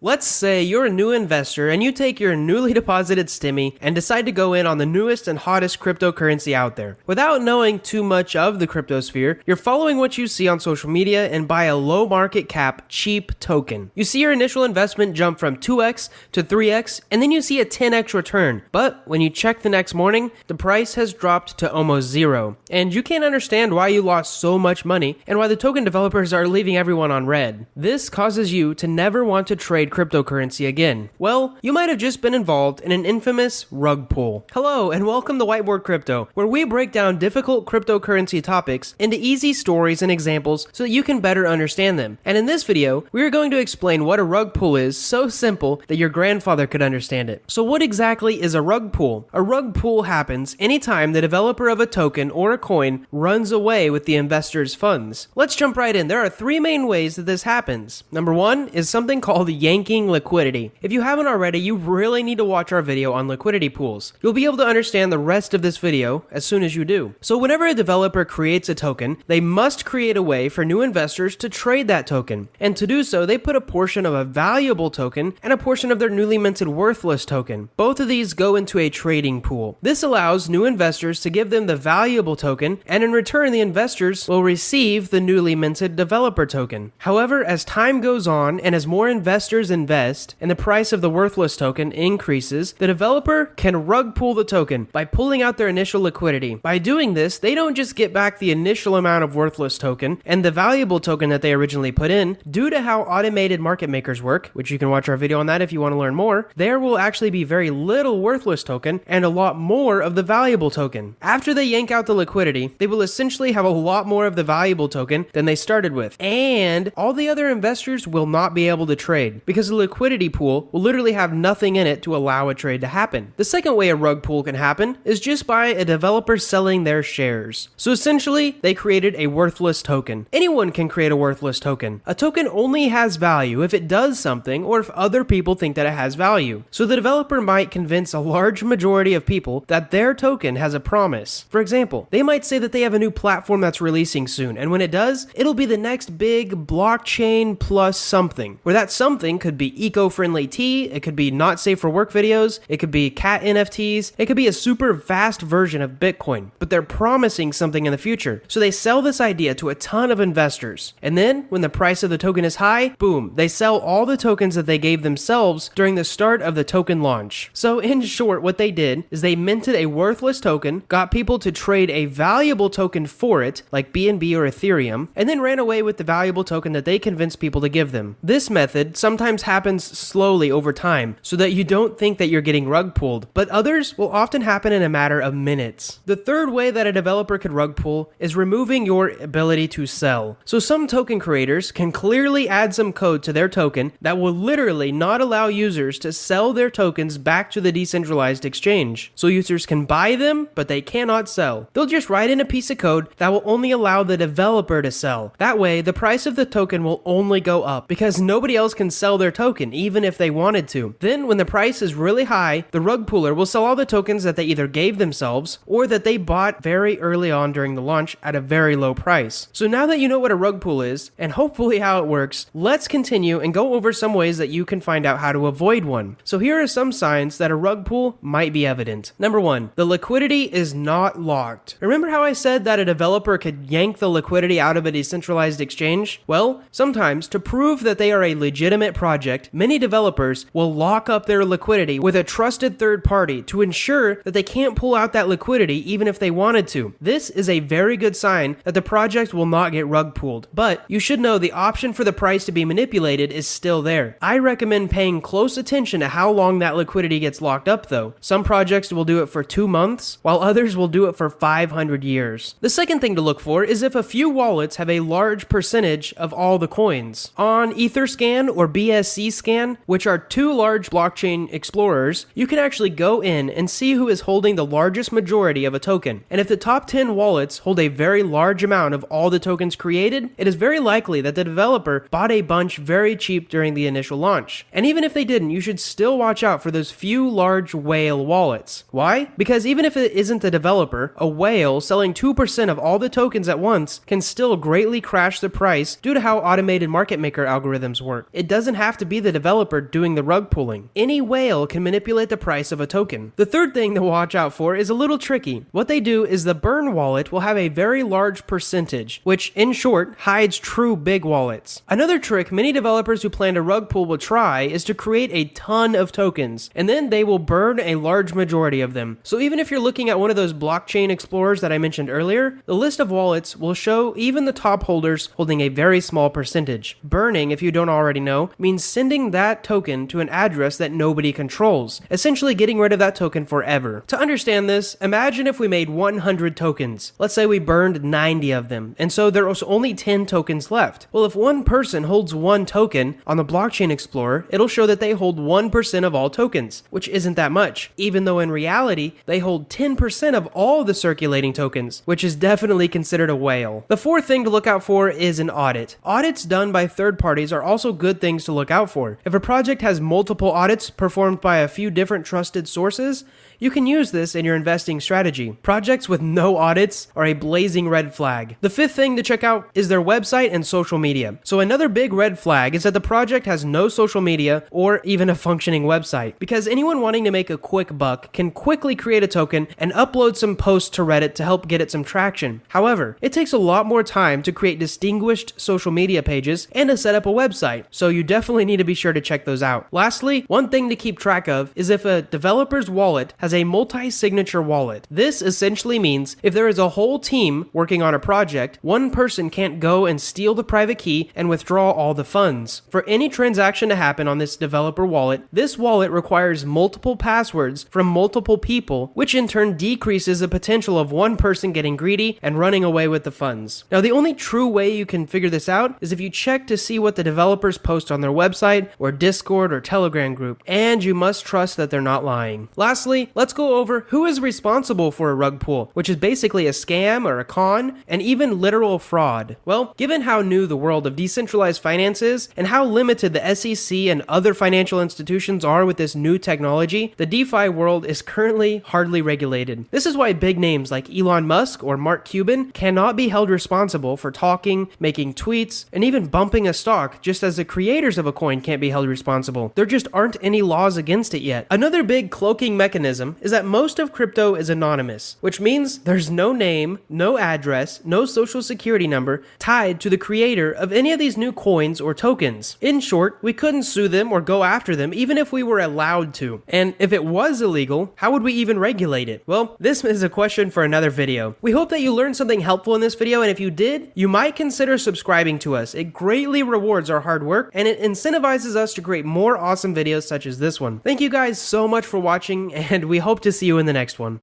Let's say you're a new investor and you take your newly deposited stimmy and decide to go in on the newest and hottest cryptocurrency out there. Without knowing too much of the cryptosphere, you're following what you see on social media and buy a low market cap, cheap token. You see your initial investment jump from 2x to 3x, and then you see a 10x return. But when you check the next morning, the price has dropped to almost zero. And you can't understand why you lost so much money and why the token developers are leaving everyone on red. This causes you to never want to trade cryptocurrency again. Well, you might have just been involved in an infamous rug pull. Hello and welcome to Whiteboard Crypto, where we break down difficult cryptocurrency topics into easy stories and examples so that you can better understand them. And in this video, we are going to explain what a rug pull is so simple that your grandfather could understand it. So what exactly is a rug pull? A rug pull happens anytime the developer of a token or a coin runs away with the investor's funds. Let's jump right in. There are three main ways that this happens. Number one is something called yanking liquidity. If you haven't already, you really need to watch our video on liquidity pools. You'll be able to understand the rest of this video as soon as you do. So whenever a developer creates a token, they must create a way for new investors to trade that token. And to do so, they put a portion of a valuable token and a portion of their newly minted worthless token. Both of these go into a trading pool. This allows new investors to give them the valuable token, and in return, the investors will receive the newly minted developer token. However, as time goes on and as more investors invest and the price of the worthless token increases, the developer can rug pull the token by pulling out their initial liquidity. By doing this, they don't just get back the initial amount of worthless token and the valuable token that they originally put in. Due to how automated market makers work, which you can watch our video on that if you want to learn more, there will actually be very little worthless token and a lot more of the valuable token. After they yank out the liquidity, they will essentially have a lot more of the valuable token than they started with, and all the other investors will not be able to trade because the liquidity pool will literally have nothing in it to allow a trade to happen. The second way a rug pull can happen is just by a developer selling their shares. So essentially, they created a worthless token. Anyone can create a worthless token. A token only has value if it does something or if other people think that it has value. So the developer might convince a large majority of people that their token has a promise. For example, they might say that they have a new platform that's releasing soon, and when it does, it'll be the next big blockchain plus something, where that something could be eco-friendly tea, it could be not safe for work videos, it could be cat NFTs, it could be a super fast version of Bitcoin, but they're promising something in the future. So they sell this idea to a ton of investors. And then when the price of the token is high, boom, they sell all the tokens that they gave themselves during the start of the token launch. So in short, what they did is they minted a worthless token, got people to trade a valuable token for it, like BNB or Ethereum, and then ran away with the valuable token that they convinced people to give them. This method sometimes happens slowly over time so that you don't think that you're getting rug pulled, but others will often happen in a matter of minutes. The third way that a developer could rug pull is removing your ability to sell. So some token creators can clearly add some code to their token that will literally not allow users to sell their tokens back to the decentralized exchange. So users can buy them, but they cannot sell. They'll just write in a piece of code that will only allow the developer to sell. That way, the price of the token will only go up because nobody else can sell their token, even if they wanted to. Then when the price is really high, the rug puller will sell all the tokens that they either gave themselves or that they bought very early on during the launch at a very low price. So now that you know what a rug pull is, and hopefully how it works, let's continue and go over some ways that you can find out how to avoid one. So here are some signs that a rug pull might be evident. Number one, the liquidity is not locked. Remember how I said that a developer could yank the liquidity out of a decentralized exchange? Well, sometimes to prove that they are a legitimate project, many developers will lock up their liquidity with a trusted third party to ensure that they can't pull out that liquidity even if they wanted to. This is a very good sign that the project will not get rug pulled. But you should know the option for the price to be manipulated is still there. I recommend paying close attention to how long that liquidity gets locked up though. Some projects will do it for 2 months, while others will do it for 500 years. The second thing to look for is if a few wallets have a large percentage of all the coins. On Etherscan or BSCScan, which are two large blockchain explorers, you can actually go in and see who is holding the largest majority of a token. And if the top 10 wallets hold a very large amount of all the tokens created, it is very likely that the developer bought a bunch very cheap during the initial launch. And even if they didn't, you should still watch out for those few large whale wallets. Why? Because even if it isn't the developer, a whale selling 2% of all the tokens at once can still greatly crash the price due to how automated market maker algorithms work. It doesn't happen have to be the developer doing the rug pulling. Any whale can manipulate the price of a token. The third thing to watch out for is a little tricky. What they do is the burn wallet will have a very large percentage, which in short hides true big wallets. Another trick many developers who plan to rug pull will try is to create a ton of tokens, and then they will burn a large majority of them. So even if you're looking at one of those blockchain explorers that I mentioned earlier, the list of wallets will show even the top holders holding a very small percentage. Burning, if you don't already know, means sending that token to an address that nobody controls, essentially getting rid of that token forever. To understand this, imagine if we made 100 tokens. Let's say we burned 90 of them, and so there was only 10 tokens left. Well, if one person holds one token on the blockchain explorer, it'll show that they hold 1% of all tokens, which isn't that much, even though in reality, they hold 10% of all the circulating tokens, which is definitely considered a whale. The fourth thing to look out for is an audit. Audits done by third parties are also good things to look out for. If a project has multiple audits performed by a few different trusted sources, you can use this in your investing strategy. Projects with no audits are a blazing red flag. The fifth thing to check out is their website and social media. So another big red flag is that the project has no social media or even a functioning website, because anyone wanting to make a quick buck can quickly create a token and upload some posts to Reddit to help get it some traction. However, it takes a lot more time to create distinguished social media pages and to set up a website, so you definitely need to be sure to check those out. Lastly, one thing to keep track of is if a developer's wallet has a multi-signature wallet. This essentially means if there is a whole team working on a project, one person can't go and steal the private key and withdraw all the funds. For any transaction to happen on this developer wallet, this wallet requires multiple passwords from multiple people, which in turn decreases the potential of one person getting greedy and running away with the funds. Now, the only true way you can figure this out is if you check to see what the developers post on their website or Discord or Telegram group, and you must trust that they're not lying. Lastly, let's go over who is responsible for a rug pull, which is basically a scam or a con, and even literal fraud. Well, given how new the world of decentralized finance is, and how limited the SEC and other financial institutions are with this new technology, the DeFi world is currently hardly regulated. This is why big names like Elon Musk or Mark Cuban cannot be held responsible for talking, making tweets, and even bumping a stock, just as the creators of a coin can't be held responsible. There just aren't any laws against it yet. Another big cloaking mechanism is that most of crypto is anonymous, which means there's no name, no address, no social security number tied to the creator of any of these new coins or tokens. In short, we couldn't sue them or go after them even if we were allowed to. And if it was illegal, how would we even regulate it? Well, this is a question for another video. We hope that you learned something helpful in this video, and if you did, you might consider subscribing to us. It greatly rewards our hard work, and it incentivizes us to create more awesome videos such as this one. Thank you guys so much for watching, and we hope to see you in the next one.